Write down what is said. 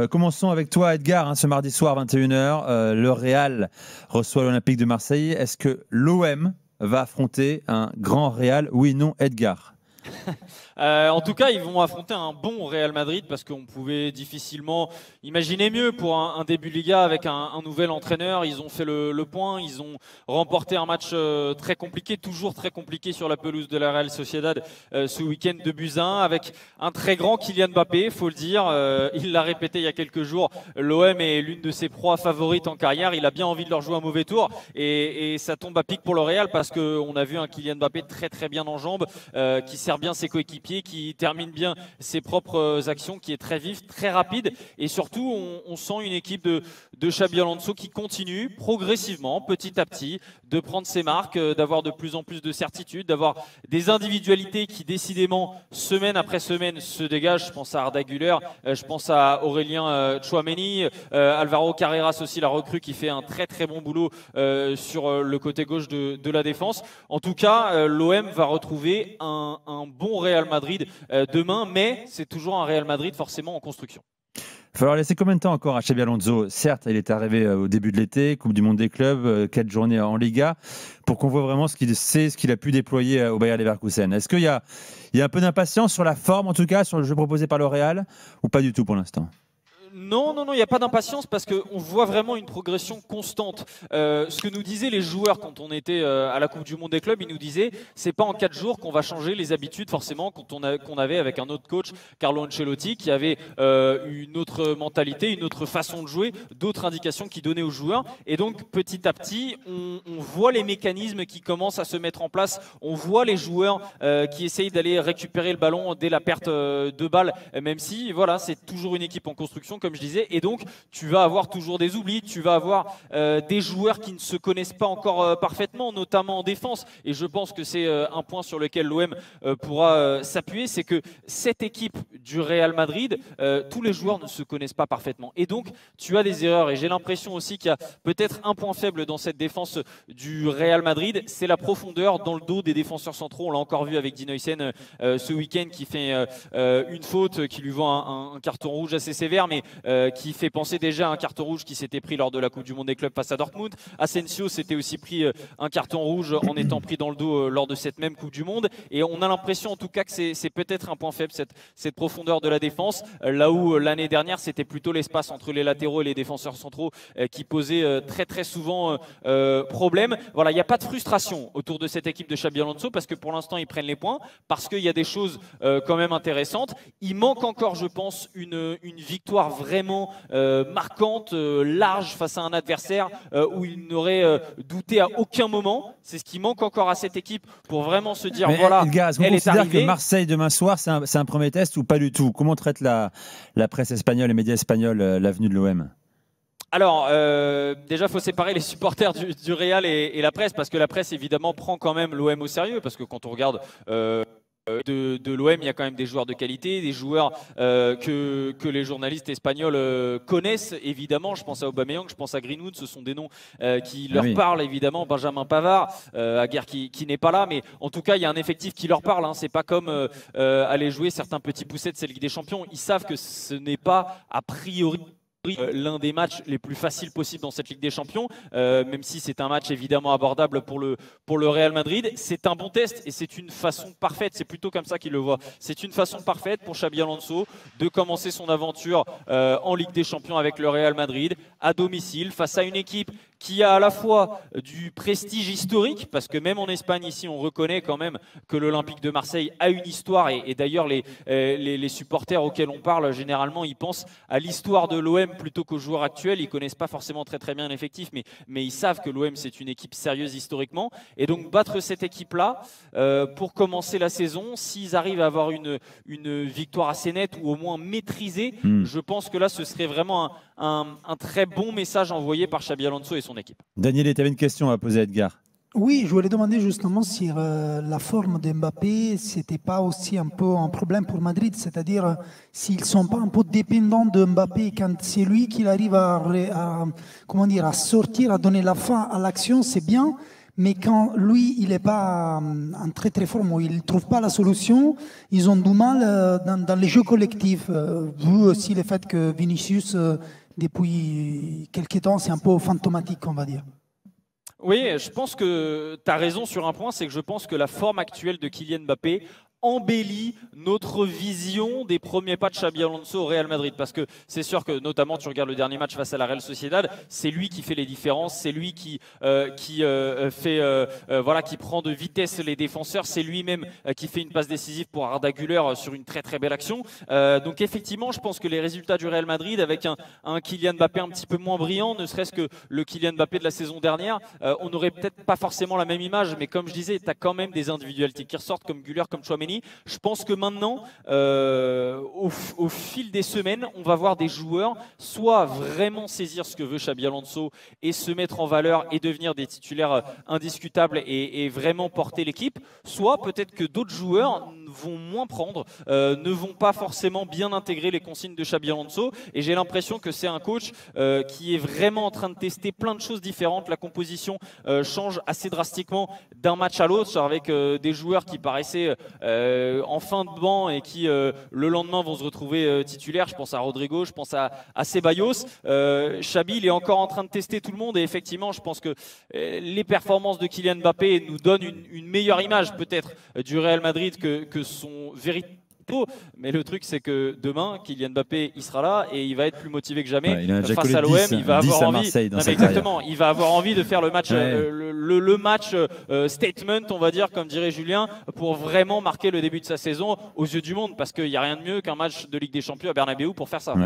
Commençons avec toi, Edgar. Ce mardi soir, 21h, le Real reçoit l'Olympique de Marseille. Est-ce que l'OM va affronter un grand Real? Oui, non, Edgar. En tout cas, ils vont affronter un bon Real Madrid parce qu'on pouvait difficilement imaginer mieux pour un début de Liga avec un nouvel entraîneur. Ils ont fait le point, ils ont remporté un match très compliqué, toujours très compliqué sur la pelouse de la Real Sociedad ce week-end de Buzyn avec un très grand Kylian Mbappé, faut le dire. Il l'a répété il y a quelques jours, l'OM est l'une de ses proies favorites en carrière. Il a bien envie de leur jouer un mauvais tour et ça tombe à pic pour le Real parce qu'on a vu un Kylian Mbappé très très bien en jambes, qui sert bien ses coéquipiers, qui termine bien ses propres actions, qui est très vif, très rapide et surtout on sent une équipe de Xabi Alonso qui continue progressivement, petit à petit, de prendre ses marques, d'avoir de plus en plus de certitude, d'avoir des individualités qui décidément semaine après semaine se dégagent. Je pense à Arda Güler, je pense à Aurélien Tchouaméni, Alvaro Carreras aussi, la recrue qui fait un très très bon boulot sur le côté gauche de la défense. En tout cas, l'OM va retrouver un bon Real Madrid demain, mais c'est toujours un Real Madrid forcément en construction. Il va falloir laisser combien de temps encore à Xabi Alonso? Certes, il est arrivé au début de l'été, Coupe du Monde des clubs, 4 journées en Liga, pour qu'on voit vraiment ce qu'il sait, ce qu'il a pu déployer au Bayer Leverkusen. Est-ce qu'il y a un peu d'impatience sur la forme, en tout cas, sur le jeu proposé par le Real, ou pas du tout pour l'instant? Non, il n'y a pas d'impatience parce qu'on voit vraiment une progression constante. Ce que nous disaient les joueurs quand on était à la Coupe du Monde des clubs, ils nous disaient c'est pas en 4 jours qu'on va changer les habitudes forcément qu'on avait avec un autre coach, Carlo Ancelotti, qui avait une autre mentalité, une autre façon de jouer, d'autres indications qu'il donnait aux joueurs. Et donc petit à petit, on voit les mécanismes qui commencent à se mettre en place. On voit les joueurs qui essayent d'aller récupérer le ballon dès la perte de balle, même si voilà, c'est toujours une équipe en construction, comme je disais, et donc tu vas avoir toujours des oublis, tu vas avoir des joueurs qui ne se connaissent pas encore parfaitement, notamment en défense, et je pense que c'est un point sur lequel l'OM pourra s'appuyer, c'est que cette équipe du Real Madrid, tous les joueurs ne se connaissent pas parfaitement, et donc tu as des erreurs, et j'ai l'impression aussi qu'il y a peut-être un point faible dans cette défense du Real Madrid, c'est la profondeur dans le dos des défenseurs centraux. On l'a encore vu avec Dean Huijsen ce week-end, qui fait une faute qui lui vaut un carton rouge assez sévère, mais qui fait penser déjà à un carton rouge qui s'était pris lors de la Coupe du Monde des clubs face à Dortmund. Asensio s'était aussi pris un carton rouge en étant pris dans le dos lors de cette même Coupe du Monde, et on a l'impression en tout cas que c'est peut-être un point faible, cette profondeur de la défense, là où l'année dernière c'était plutôt l'espace entre les latéraux et les défenseurs centraux qui posait très très souvent problème. Voilà, il n'y a pas de frustration autour de cette équipe de Xabi Alonso parce que pour l'instant ils prennent les points, parce qu'il y a des choses quand même intéressantes. Il manque encore, je pense, une victoire vraiment marquante, large face à un adversaire où il n'aurait douté à aucun moment. C'est ce qui manque encore à cette équipe pour vraiment se dire voilà, Edgar, elle est arrivée. Que Marseille demain soir, c'est un premier test ou pas du tout? Comment traite la presse espagnole, les médias espagnols, l'avenue de l'OM? Alors, déjà, il faut séparer les supporters du Real et la presse, parce que la presse, évidemment, prend quand même l'OM au sérieux, parce que quand on regarde de l'OM, il y a quand même des joueurs de qualité, des joueurs que les journalistes espagnols connaissent, évidemment. Je pense à Aubameyang, je pense à Greenwood, ce sont des noms qui leur parlent, évidemment. Benjamin Pavard, Aguerd qui n'est pas là, mais en tout cas, il y a un effectif qui leur parle. C'est pas comme aller jouer certains petits poussets de cette Ligue des Champions. Ils savent que ce n'est pas a priori l'un des matchs les plus faciles possibles dans cette Ligue des Champions, même si c'est un match évidemment abordable pour le Real Madrid. C'est un bon test et c'est une façon parfaite, c'est plutôt comme ça qu'il le voit, c'est une façon parfaite pour Xabi Alonso de commencer son aventure en Ligue des Champions avec le Real Madrid à domicile face à une équipe qui a à la fois du prestige historique, parce que même en Espagne ici on reconnaît quand même que l'Olympique de Marseille a une histoire, et d'ailleurs les supporters auxquels on parle généralement ils pensent à l'histoire de l'OM plutôt qu'aux joueurs actuels. Ils connaissent pas forcément très bien l'effectif, mais ils savent que l'OM c'est une équipe sérieuse historiquement, et donc battre cette équipe là pour commencer la saison, s'ils arrivent à avoir une victoire assez nette ou au moins maîtrisée, je pense que là ce serait vraiment un très bon message envoyé par Xabi Alonso et son équipe. Daniel, tu avais une question à poser à Edgar. Oui, je voulais demander justement si la forme de Mbappé, c'était pas aussi un peu un problème pour Madrid, c'est-à-dire s'ils ne sont pas un peu dépendants de Mbappé quand c'est lui qui arrive à sortir, à donner la fin à l'action, c'est bien, Mais quand lui, il n'est pas en très très forme, ou il ne trouve pas la solution, ils ont du mal dans les jeux collectifs. Vu aussi le fait que Vinicius, depuis quelques temps, c'est un peu fantomatique, on va dire. Oui, je pense que tu as raison sur un point, c'est que je pense que la forme actuelle de Kylian Mbappé embellit notre vision des premiers pas de Xabi Alonso au Real Madrid, parce que c'est sûr que notamment tu regardes le dernier match face à la Real Sociedad, c'est lui qui fait les différences, c'est lui qui qui prend de vitesse les défenseurs, c'est lui-même qui fait une passe décisive pour Arda Güler sur une très très belle action. Donc effectivement, je pense que les résultats du Real Madrid avec un Kylian Mbappé un petit peu moins brillant, ne serait-ce que le Kylian Mbappé de la saison dernière, on n'aurait peut-être pas forcément la même image, mais comme je disais, tu as quand même des individualités qui ressortent comme Güler, comme Tchouaméni. Je pense que maintenant, au fil des semaines, on va voir des joueurs soit vraiment saisir ce que veut Xabi Alonso et se mettre en valeur et devenir des titulaires indiscutables et vraiment porter l'équipe, soit peut-être que d'autres joueurs vont moins prendre, ne vont pas forcément bien intégrer les consignes de Xabi Alonso, et j'ai l'impression que c'est un coach qui est vraiment en train de tester plein de choses différentes. La composition change assez drastiquement d'un match à l'autre, avec des joueurs qui paraissaient en fin de banc et qui le lendemain vont se retrouver titulaires. Je pense à Rodrigo, je pense à Ceballos. Xabi, il est encore en train de tester tout le monde, et effectivement je pense que les performances de Kylian Mbappé nous donnent une meilleure image peut-être du Real Madrid que son véritable. Mais le truc, c'est que demain, Kylian Mbappé, il sera là et il va être plus motivé que jamais. Ouais, face à l'OM, il va avoir envie. Exactement, il va avoir envie de faire le match, le match statement, on va dire, comme dirait Julien, pour vraiment marquer le début de sa saison aux yeux du monde, parce qu'il n'y a rien de mieux qu'un match de Ligue des Champions à Bernabéu pour faire ça. Ouais.